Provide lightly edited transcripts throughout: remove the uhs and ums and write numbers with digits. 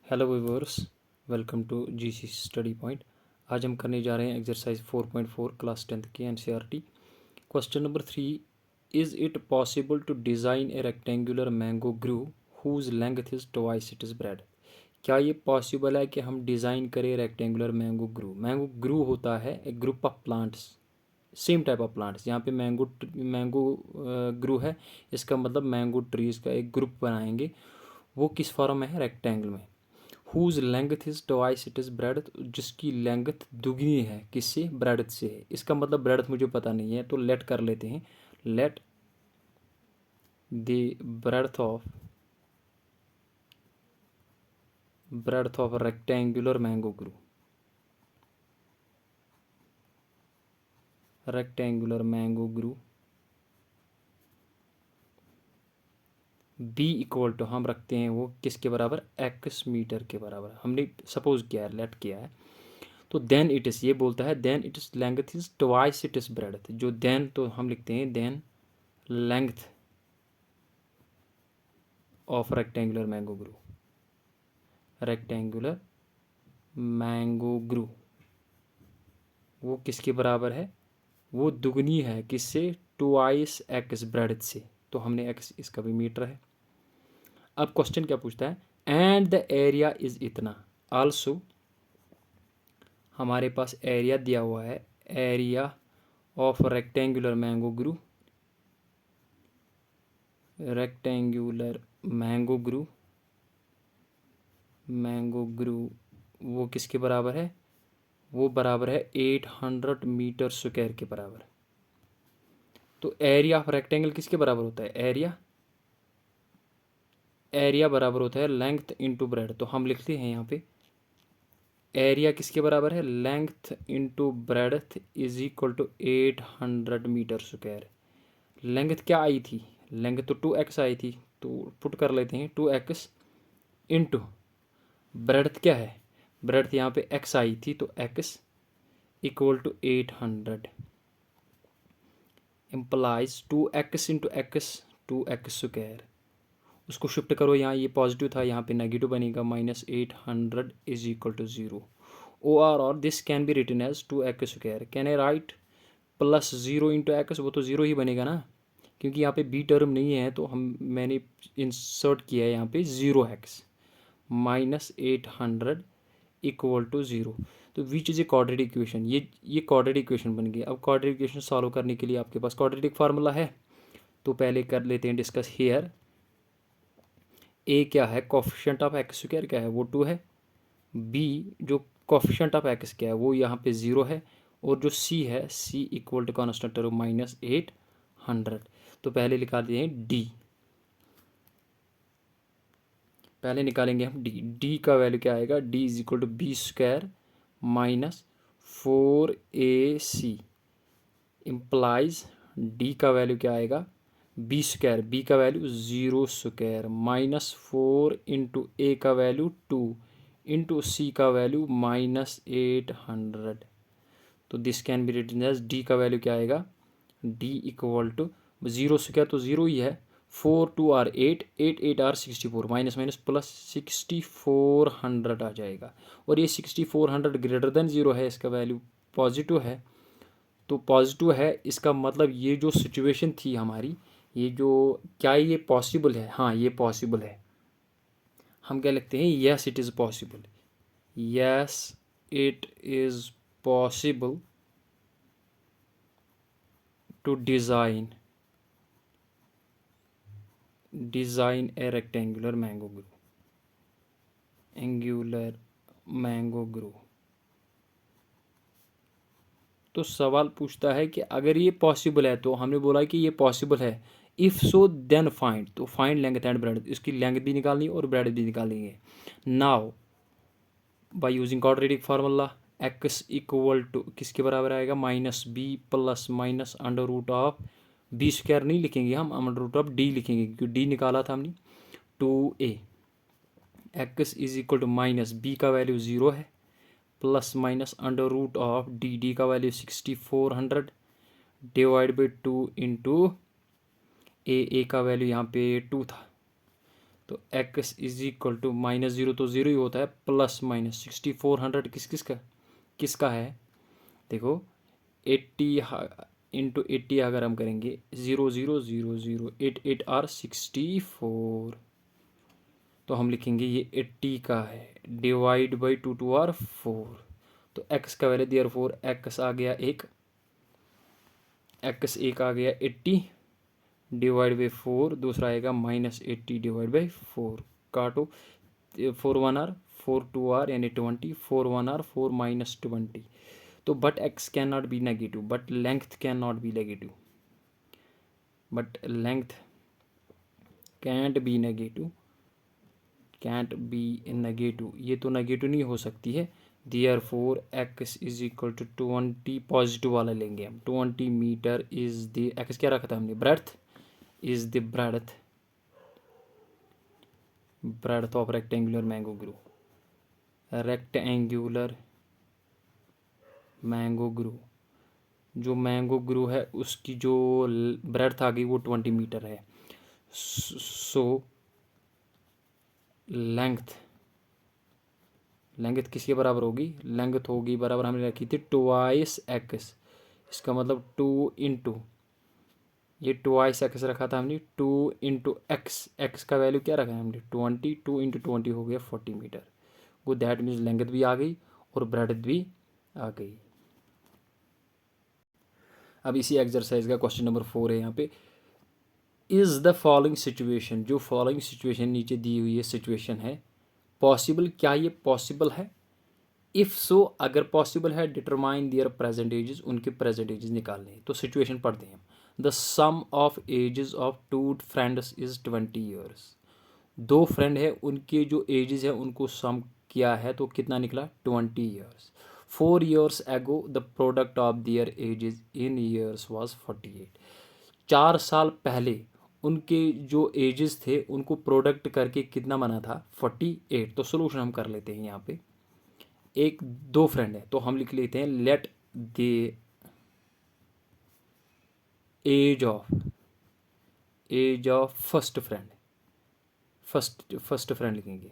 Hello viewers, welcome to GC study point. आज हम करने जा रहे हैं एक्सरसाइज 4.4 क्लास 10th की NCERT. Question number 3, is it possible to design a rectangular mango grove whose length is twice it is breadth. क्या ये possible है कि हम डिज़ाइन करें rectangular mango grove? Mango grove होता है एक group of plants, same type of plants. यहाँ पे मैंगो ग्रू है, इसका मतलब मैंगो ट्रीज़ का एक ग्रुप बनाएंगे। वो किस फॉर्म में है? रेक्टेंगल में। Whose length is twice it is breadth, जिसकी लेंथ दुगनी है किससे? ब्रेडथ से है। इसका मतलब ब्रेडथ मुझे पता नहीं है, तो लेट कर लेते हैं। Let the breadth of rectangular mango grove, rectangular mango grove be equal to हम रखते हैं वो किसके बराबर? एक्स मीटर के बराबर। हमने सपोज किया है, लेट किया है। तो देन इट इज़, ये बोलता है then it is length is twice it is breadth. जो देन, तो हम लिखते हैं then length of rectangular mango grove, rectangular mango grove वो किसके बराबर है? वो दुगनी है किससे? ट्वाइस एक्स ब्रेडथ से। तो हमने एक्स, इसका भी मीटर है। अब क्वेश्चन क्या पूछता है? एंड द एरिया इज इतना। आल्सो हमारे पास एरिया दिया हुआ है, area of rectangular mango grove, rectangular mango grove वो किसके बराबर है? वो बराबर है 800 मीटर स्क्वायर के बराबर। तो एरिया ऑफ रेक्टेंगल किसके बराबर होता है? एरिया बराबर होता है लेंथ इंटू ब्रेड। तो हम लिखते हैं यहाँ पे एरिया किसके बराबर है? Length into breadth is equal to 800 metre square. Length क्या आई थी? लेंथ तो 2x आई थी, तो पुट कर लेते हैं 2x इंटू ब्रेडथ क्या है? ब्रेडथ यहाँ पे x आई थी, तो x equal to 800 implies 2x into x, 2x square. उसको शिफ्ट करो, यहाँ ये पॉजिटिव था, यहाँ पे नेगेटिव बनेगा। -800 इज इक्वल टू 0। और this can be written as 2x square. Can I write plus 0 into x? वो तो 0 ही बनेगा ना, क्योंकि यहाँ पे बी टर्म नहीं है, तो मैंने इंसर्ट किया है यहाँ पे 0x -800 इक्वल टू 0। तो which is a quadratic equation. ये क्वाड्रेटिक इक्वेशन बन गई। अब क्वाड्रेटिक इक्वेशन सॉल्व करने के लिए आपके पास क्वाड्रेटिक फार्मूला है, तो पहले कर लेते हैं डिस्कस हियर। ए क्या है? कोफिशिएंट ऑफ एक्स स्क्वायर क्या है? वो 2 है। बी जो कोफिशिएंट ऑफ एक्स क्या है? वो यहाँ पे 0 है। और जो सी है, सी इक्वल टू कॉन्स्टेंट टर्म -800। तो पहले निकाल दिए हैं डी। पहले निकालेंगे हम डी। डी का वैल्यू क्या आएगा? D is equal to b square -4ac implies D का वैल्यू क्या आएगा? बी स्क्वायर, बी का वैल्यू 0 स्क्वायर -4 इंटू ए का वैल्यू 2 इंटू सी का वैल्यू -800। तो this can be written as D का वैल्यू क्या आएगा? डी इक्वल टू 0 स्क्वायर तो 0 ही है, 4 2 are 8, 8 8 are 64, minus minus plus 6400 आ जाएगा। और ये 6400 ग्रेटर देन 0 है, इसका वैल्यू पॉजिटिव है। तो पॉजिटिव है, इसका मतलब ये जो सिचुएशन थी हमारी, ये जो, क्या ये पॉसिबल है? हाँ, ये पॉसिबल है। हम क्या लिखते हैं? Yes it is possible. Yes it is possible to design a rectangular mango grove. तो सवाल पूछता है कि अगर ये पॉसिबल है, तो हमने बोला कि ये पॉसिबल है। इफ़ सो देन फाइंड, तो फाइंड लेंथ एंड ब्रेड, इसकी लेंथ भी निकालनी और ब्रेड भी निकालेंगे। Now by using quadratic formula, x equal to किसके बराबर आएगा? -b plus minus under root of b square नहीं लिखेंगे हम, अंडर रूट ऑफ डी लिखेंगे, क्योंकि डी निकाला था हमने। 2a x is equal to -b का वैल्यू 0 है, plus minus under root of D का value 6400 divide by 2 into a का वैल्यू यहाँ पे 2 था, तो x is equal to minus zero तो ज़ीरो ही होता है, प्लस माइनस 6400 किसका है, देखो 80 इंटू 80 अगर हम करेंगे 0000 8 आर 64, तो हम लिखेंगे ये 80 का है, डिवाइड बाई 2 आर 4, तो x का वैल्यू दियर फोर x आ गया एक आ गया 80 डिवाइड बाई 4, दूसरा आएगा माइनस 80 डिवाइड बाई 4, काटो 4 1 आर 4 2 आर यानी 20, 4 1 आर 4 माइनस 20, तो but x can not be negative, but length can not be negative, but length can't be negative, can't be negative, ये तो नेगेटिव नहीं हो सकती है, therefore x is equal to 20, positive वाला लेंगे हम, 20 मीटर इज द एक्स क्या रखा था हमने, breadth is the breadth of rectangular mango grove, rectangular mango grove, जो मैंगो ग्रू है उसकी जो ब्रेड्थ आ गई वो 20 मीटर है, सो लेंथ किसके बराबर होगी, लेंथ होगी बराबर हमने रखी थी ट्वाइस एक्स, इसका मतलब 2 इंटू, ये ट्वाइस एक्स रखा था हमने, 2 इंटू एक्स का वैल्यू क्या रखा है हमने 20, 2 इंटू 20 हो गया 40 मीटर, वो दैट मीन्स लेंथ भी आ गई और ब्रेड्थ भी आ गई। अब इसी एक्सरसाइज का क्वेश्चन नंबर 4 है यहाँ पे, इज द फॉलोइंग सिचुएशन, जो फॉलोइंग सिचुएशन नीचे दी हुई है सिचुएशन है पॉसिबल, क्या ये पॉसिबल है, इफ़ सो अगर पॉसिबल है डिटरमाइन दियर प्रेजेंट एजेस, उनके प्रेजेंट एजेस निकालने हैं, तो सिचुएशन पढ़ते हैं हम, the sum of ages of two friends is 20 years, दो फ्रेंड है उनके जो एजेस है उनको सम किया है तो कितना निकला 20 years, 4 years ago the product of their ages in years was 48, 4 साल पहले उनके जो एजेस थे उनको प्रोडक्ट करके कितना बना था 48, तो सोल्यूशन हम कर लेते हैं यहाँ पे, एक दो फ्रेंड है तो हम लिख लेते हैं let the age of first friend, first friend लिखेंगे,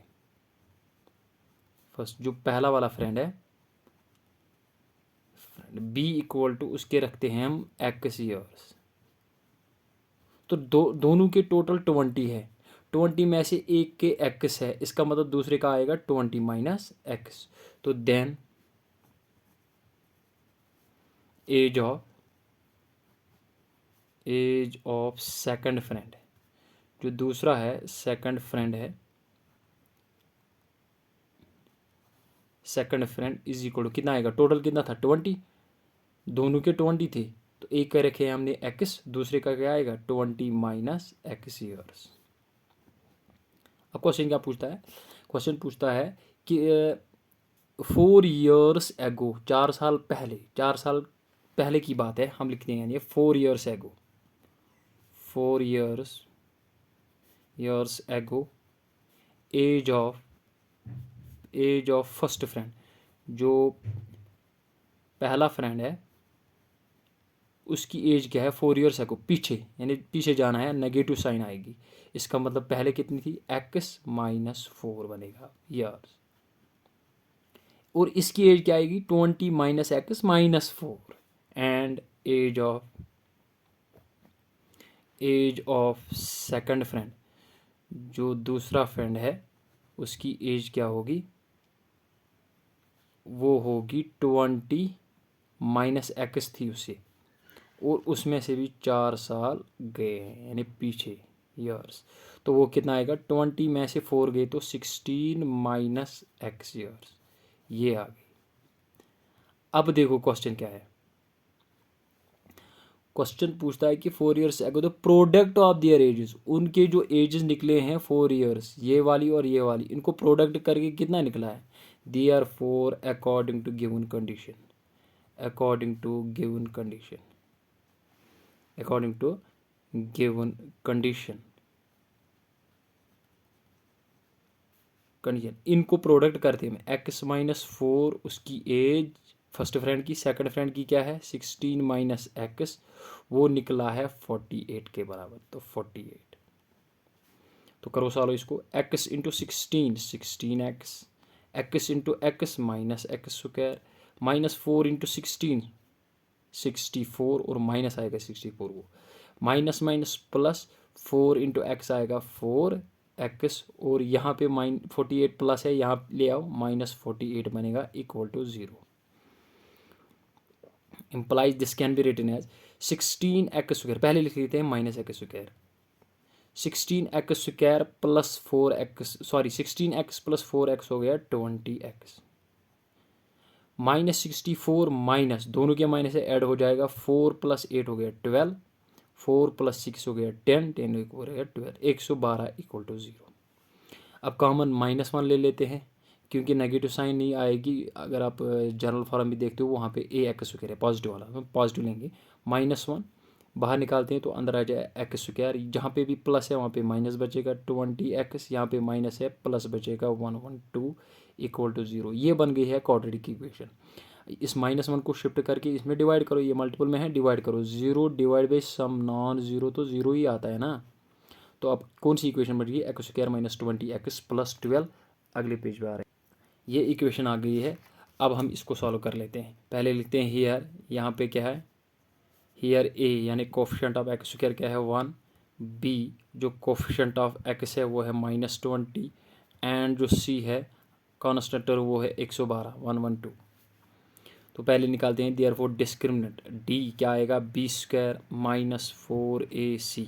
फर्स्ट जो पहला वाला फ्रेंड है, फ्रेंड बी इक्वल टू उसके रखते हैं हम एक्स ईयर्स, तो दोनों के टोटल 20 है, 20 में से एक के एक्स है, इसका मतलब दूसरे का आएगा 20 माइनस एक्स, तो then age of second friend, जो दूसरा है सेकंड फ्रेंड है, second friend is equal to कितना आएगा, टोटल कितना था 20, दोनों के 20 थे तो एक का रखे हमने एक्स, दूसरे का क्या आएगा 20 माइनस एक्स ईयर्स। अब क्वेश्चन क्या पूछता है, क्वेश्चन पूछता है कि 4 ईयर्स एगो, 4 साल पहले की बात है, हम लिखते हैं ये 4 ईयर्स एगो, 4 ईयर्स एगो एज ऑफ फर्स्ट फ्रेंड, जो पहला फ्रेंड है उसकी एज क्या है 4 ईयर्स एगो, पीछे यानी पीछे जाना है, नेगेटिव साइन आएगी, इसका मतलब पहले कितनी थी एक्स माइनस 4 बनेगा ईयर्स, और इसकी एज क्या आएगी 20 minus x minus 4, and age of second friend, जो दूसरा फ्रेंड है उसकी एज क्या होगी, वो होगी 20 माइनस एक्स थी उससे, और उसमें से भी 4 साल गए हैं यानी पीछे ईयर्स, तो वो कितना आएगा 20 में से 4 गए तो 16 माइनस एक्स ईयर्स, ये आ गई। अब देखो क्वेश्चन क्या है, क्वेश्चन पूछता है कि 4 years ago the product of their ages, उनके जो एजेस निकले हैं 4 ईयर्स, ये वाली और ये वाली, इनको प्रोडक्ट करके कितना निकला है, therefore according to given condition, according to given condition, according to given condition, इनको प्रोडक्ट करते हैं एक्स माइनस 4 उसकी एज फर्स्ट फ्रेंड की, सेकंड फ्रेंड की क्या है 16 माइनस एक्स, वो निकला है 48 के बराबर, तो 48, तो करो सॉल्व इसको, x into 16 x into x minus x square minus 4 into 64 और माइनस आएगा 64 को minus minus plus 4 into x आएगा 4x और यहाँ पे 48 प्लस है, यहाँ ले आओ -48 बनेगा equal to 0। Implies this can be written as 16x², पहले लिख लेते हैं -x², 16x² plus 4x, sorry 16x plus 4x हो गया 20x, -64 माइनस दोनों के माइनस से ऐड हो जाएगा 4 + 8 हो गया 12, 4 + 6 हो गया 10, 10 हो गया 12, 112 इक्वल टू 0। अब कॉमन -1 ले लेते हैं क्योंकि नेगेटिव साइन नहीं आएगी, अगर आप जनरल फॉर्म भी देखते हो वहाँ पे ax² है पॉजिटिव वाला, तो पॉजिटिव लेंगे, -1 बाहर निकालते हैं तो अंदर आ जाए x², जहाँ पे भी प्लस है वहाँ पे माइनस बचेगा 20x, यहाँ पे माइनस है प्लस बचेगा 112 इक्वल टू 0। ये बन गई है क्वाड्रेटिक इक्वेशन। इस -1 को शिफ्ट करके इसमें डिवाइड करो, ये मल्टीपल में है, डिवाइड करो, 0 divide by some non zero तो 0 ही आता है ना। तो अब कौन सी इक्वेशन बन गई, x² माइनस 20x प्लस 12। अगले पेज पे आ रहे हैं, ये इक्वेशन आ गई है। अब हम इसको सॉल्व कर लेते हैं। पहले लिखते हैं हियर, यहाँ पे क्या है, हियर a यानी कोफिशिएंट ऑफ x² क्या है 1, b जो कोफिशिएंट ऑफ x है वो है -20, एंड जो c है कॉन्स्टेंट वो है 112 112। तो पहले निकालते हैं, देयरफॉर डिस्क्रिमिनेंट d क्या आएगा b² माइनस 4ac,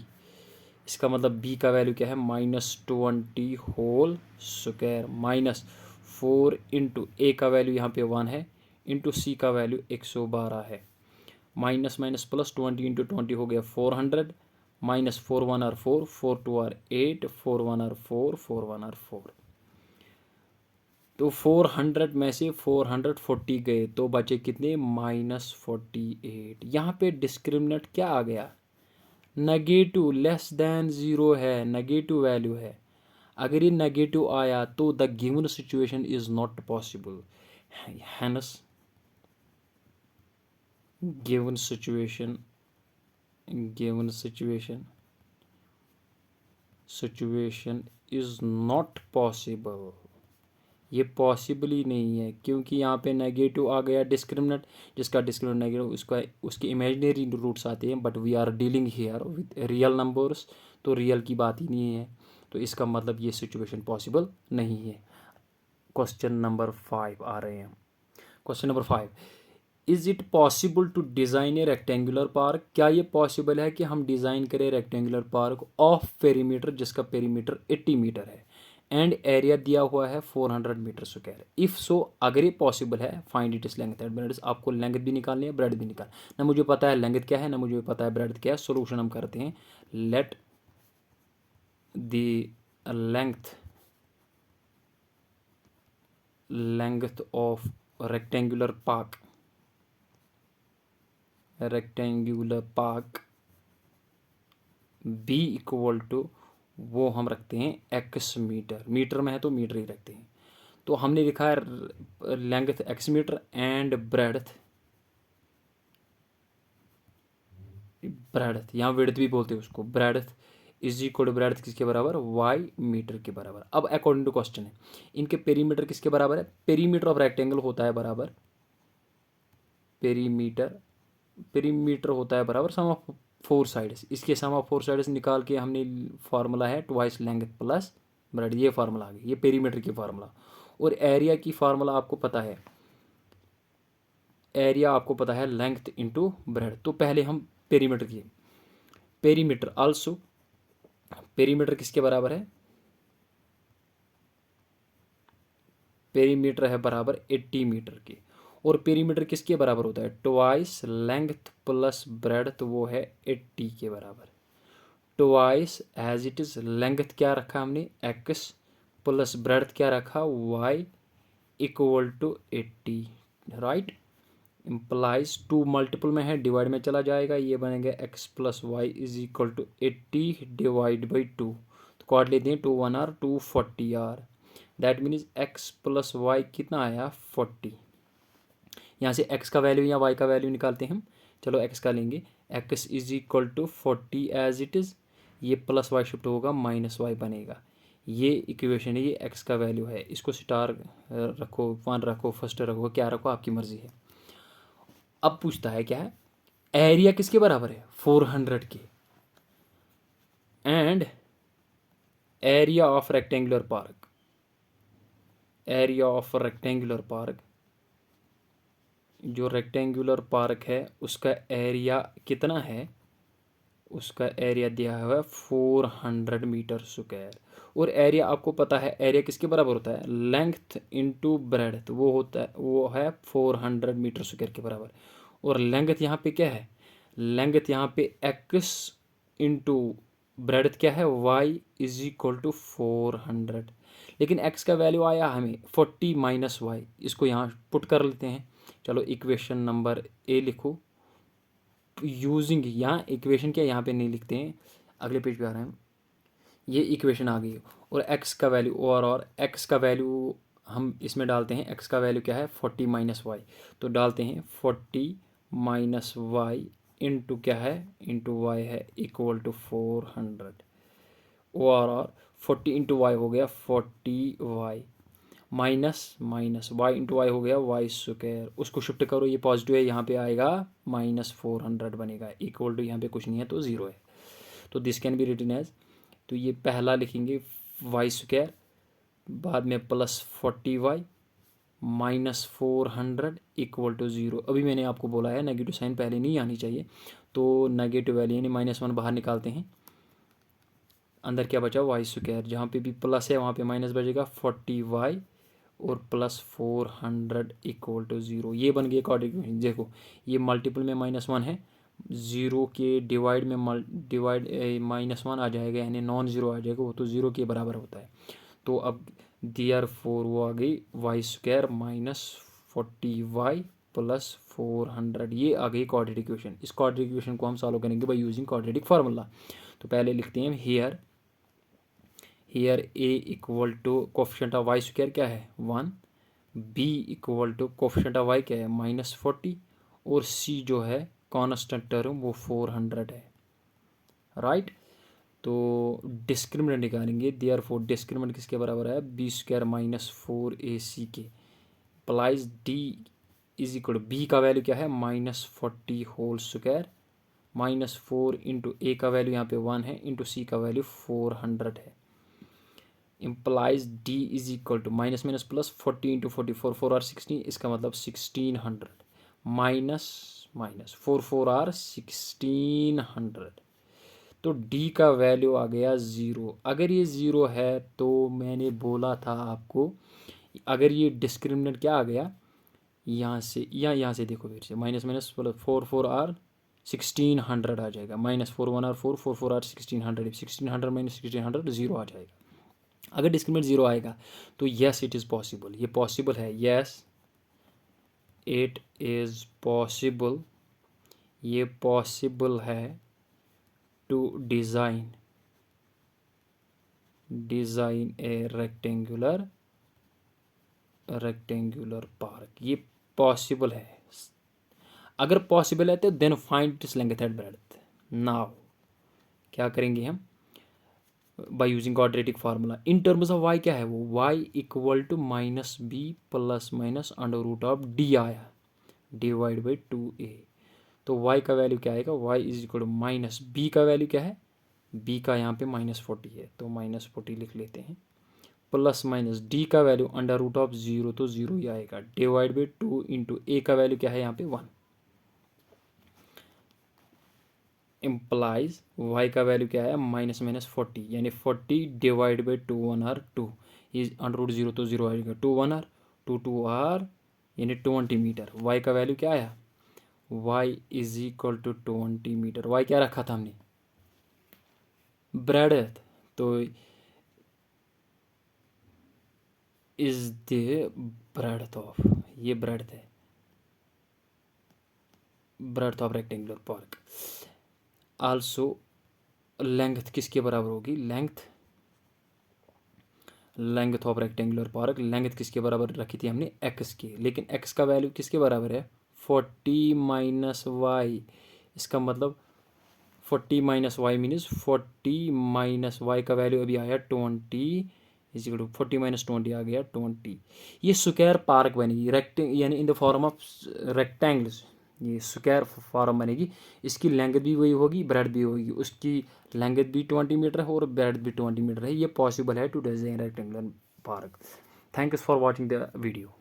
इसका मतलब b का वैल्यू क्या है -20 whole square minus 4 into a का वैल्यू यहाँ पे 1 है इंटू c का वैल्यू 112 है, माइनस माइनस प्लस 20 इंटू 20 हो गया 400, minus 4 1 are 4, 4 2 are 8, 4 1 are 4, 4 1 are 4। तो 400 में से 440 गए तो बचे कितने -48। यहाँ पे डिस्क्रिमिनेंट क्या आ गया, नेगेटिव, लेस देन 0 है, नेगेटिव वैल्यू है। अगर ये नेगेटिव आया तो the given situation is not possible, hence given situation is not possible, ये पॉसिबल ही नहीं है क्योंकि यहाँ पे नेगेटिव आ गया डिस्क्रिमिनेंट, जिसका डिस्क्रिमिनेंट नेगेटिव उसका उसके इमेजिनरी रूट्स आते हैं, but we are dealing here with real numbers, तो रियल की बात ही नहीं है, तो इसका मतलब ये सिचुएशन पॉसिबल नहीं है। क्वेश्चन नंबर 5 आ रहे हैं। Question number 5, is it possible to design a rectangular park, क्या ये पॉसिबल है कि हम डिज़ाइन करें रेक्टेंगुलर पार्क ऑफ पेरीमीटर जिसका पेरीमीटर 80 मीटर है एंड एरिया दिया हुआ है 400 मीटर स्क्वायर। इफ़ सो, अगर ये पॉसिबल है, फाइंड इट इस लेंथ एंड ब्रेड्थ, आपको लेंथ भी निकालनी है ब्रेड्थ भी निकालना, ना मुझे पता है लेंथ क्या है ना मुझे पता है ब्रेड्थ क्या है। सोल्यूशन हम करते हैं, let the length of rectangular park b equal to, वो हम रखते हैं x मीटर, मीटर में है तो मीटर ही रखते हैं। तो हमने लिखा है length x metre and breadth यहाँ विड्थ भी बोलते हैं उसको, breadth is equal to breadth किसके बराबर, y मीटर के बराबर। अब अकॉर्डिंग टू क्वेश्चन है, इनके पेरीमीटर किसके बराबर है, पेरीमीटर ऑफ रेक्टेंगल होता है बराबर, पेरीमीटर होता है बराबर सम ऑफ 4 साइड्स, इसके सम ऑफ 4 साइड्स निकाल के हमने फार्मूला है ट्वाइस लेंथ प्लस ब्रेड, ये फार्मूला आ गया, ये पेरीमीटर की फार्मूला। और एरिया की फार्मूला आपको पता है, एरिया आपको पता है लेंथ इंटू ब्रेड। तो पहले हम पेरीमीटर की, पेरीमीटर आल्सो, पेरीमीटर किसके बराबर है, पेरीमीटर है बराबर 80 मीटर के, और पेरीमीटर किसके बराबर होता है, ट्वाइस लेंथ प्लस ब्रेड, तो वो है 80 के बराबर। Twice as it is length क्या रखा हमने x प्लस ब्रेड क्या रखा y equal to 80, right. Implies 2 multiple में है, डिवाइड में चला जाएगा, ये बनेगा x plus y is equal to 80 divide by 2, तो काट लेते हैं 2 1 are 2 40 are, that means x plus y कितना आया 40। यहाँ से x का वैल्यू या y का वैल्यू निकालते हैं हम, चलो x का लेंगे, x is equal to 40 as it is, ये प्लस वाई शिफ्ट होगा माइनस वाई बनेगा, ये इक्वेशन है, ये एक्स का वैल्यू है, इसको स्टार रखो, 1 रखो, फर्स्ट रखो, क्या रखो, आपकी मर्जी है। अब पूछता है क्या है, एरिया किसके बराबर है, 400 के, and area of rectangular park, area of rectangular park, जो रेक्टेंगुलर पार्क है उसका एरिया कितना है, उसका एरिया दिया हुआ है 400 मीटर स्क्वायर। और एरिया आपको पता है, एरिया किसके बराबर होता है, लेंथ इंटू ब्रेड्थ, वो होता है, वो है 400 मीटर स्क्वायर के बराबर। और लेंथ यहाँ पे क्या है, लेंथ यहाँ पे एक्स इंटू ब्रेड्थ क्या है, वाई इज इक्वल टू 400। लेकिन एक्स का वैल्यू आया हमें 40 माइनस वाई, इसको यहाँ पुट कर लेते हैं। चलो इक्वेशन नंबर ए लिखो, यूजिंग, यहाँ इक्वेशन क्या यहाँ पे नहीं लिखते हैं, अगले पेज पे आ रहे हैं। ये इक्वेशन आ गई और एक्स का वैल्यू, और एक्स का वैल्यू हम इसमें डालते हैं, एक्स का वैल्यू क्या है 40 माइनस वाई, तो डालते हैं 40 माइनस वाई इंटू क्या है, इंटू वाई है इक्वल टू 400। और 40 इंटू वाई हो गया 40 y, minus minus y into y हो गया वाई स्क्वायर, उसको शिफ्ट करो, ये पॉजिटिव है, यहाँ पे आएगा -400 बनेगा, इक्वल टू यहाँ पे कुछ नहीं है तो ज़ीरो है, तो this can be written as, तो ये पहला लिखेंगे वाई स्क्वायर, बाद में +40y -400 इक्वल टू ज़ीरो। अभी मैंने आपको बोला है नेगेटिव साइन पहले नहीं आनी चाहिए, तो नेगेटिव वैल्यू यानी -1 बाहर निकालते हैं, अंदर क्या बचा वाई स्क्वायर, जहाँ पे भी प्लस है वहाँ पे माइनस बचेगा 40y और +400 इक्वल टू ज़ीरो। ये बन गई कॉर्डिनेशन, देखो ये मल्टीपल में -1 है, ज़ीरो के डिवाइड में डिवाइड -1 आ जाएगा, यानी नॉन ज़ीरो आ जाएगा, वो तो ज़ीरो के बराबर होता है। तो अब देयरफॉर वो आ गई वाई स्क्वायर -40y +400, ये आ गई क्वाड्रेटिक इक्वेशन। इस क्वाड्रेटिक इक्वेशन को हम सॉल्व करेंगे बाय यूजिंग क्वाड्रेटिक फार्मूला। तो पहले लिखते हैं here a equal to coefficient of y square क्या है 1, b equal to coefficient of y क्या है -40, और सी जो है कांस्टेंट टर्म वो 400 है, राइट। तो डिस्क्रिमिनेंट निकालेंगे, देयरफॉर डिस्क्रिमिनेंट किसके बराबर है, बी स्क्वायर -4ac के, implies d is equal, b का वैल्यू क्या है -40 होल स्क्वायर, -4 इंटू ए का वैल्यू यहाँ पे 1 है, इंटू सी का वैल्यू 400 है, implies d is equal to minus minus plus 40 into 44, 4 are 16, इसका मतलब 1600 माइनस माइनस 4 आर 1600, तो डी का वैल्यू आ गया ज़ीरो। अगर ये ज़ीरो है तो मैंने बोला था आपको, अगर ये डिस्क्रिमिनेंट क्या आ गया, यहाँ से यहाँ से देखो फिर से, माइनस माइनस प्लस 4 आर 1600 आ जाएगा, -4 1 आर 4 4 आर 1600, 1600 माइनस 1600 ज़ीरो आ जाएगा। अगर डिस्क्रिमिनेंट ज़ीरो आएगा तो यस इट इज़ पॉसिबल, ये पॉसिबल है, यस इट इज़ पॉसिबल, ये पॉसिबल है to design a rectangular park, ये पॉसिबल है। अगर पॉसिबल है तो then find its length at breadth. Now क्या करेंगे हम, by using quadratic formula, in terms of y क्या है वो, y equal to -b plus minus √d आया डिवाइड बाई 2a, तो y का वैल्यू क्या आएगा, y is equal to -b का वैल्यू क्या है, b का यहाँ पे -40 है तो -40 लिख लेते हैं, प्लस माइनस d का वैल्यू √0 तो ज़ीरो ही आएगा, डिवाइड बाई 2 इंटू a का वैल्यू क्या है यहाँ पे 1, इम्प्लाइज y का वैल्यू क्या है -40, यानी 40 डिवाइड बाई 2 1 आर 2 इज √0 तो ज़ीरो आएगा, 2 1 आर 2 2 आर यानी 20 मीटर, y का वैल्यू क्या आया, y is equal to 20 metre, y क्या रखा था हमने ब्रेड्थ, तो इज द ब्रेड्थ ऑफ, ये ब्रेड्थ है, breadth of rectangular park. Also length किसके बराबर होगी, length of rectangular park, length किसके बराबर रखी थी हमने एक्स की, लेकिन एक्स का वैल्यू किसके बराबर है 40 माइनस वाई, इसका मतलब 40 minus y means 40 minus y का वैल्यू अभी आया 20, इज इक्वल टू 40 - 20 आ गया 20। ये स्क्वायर पार्क बनेगी यानी in the form of rectangles, ये स्क्वायर फॉर्म बनेगी। इसकी लेंथ भी वही होगी, ब्रेड भी होगी, उसकी लेंथ भी 20 मीटर है और ब्रेड भी 20 मीटर है। ये पॉसिबल है to design rectangular park. Thanks for watching the video.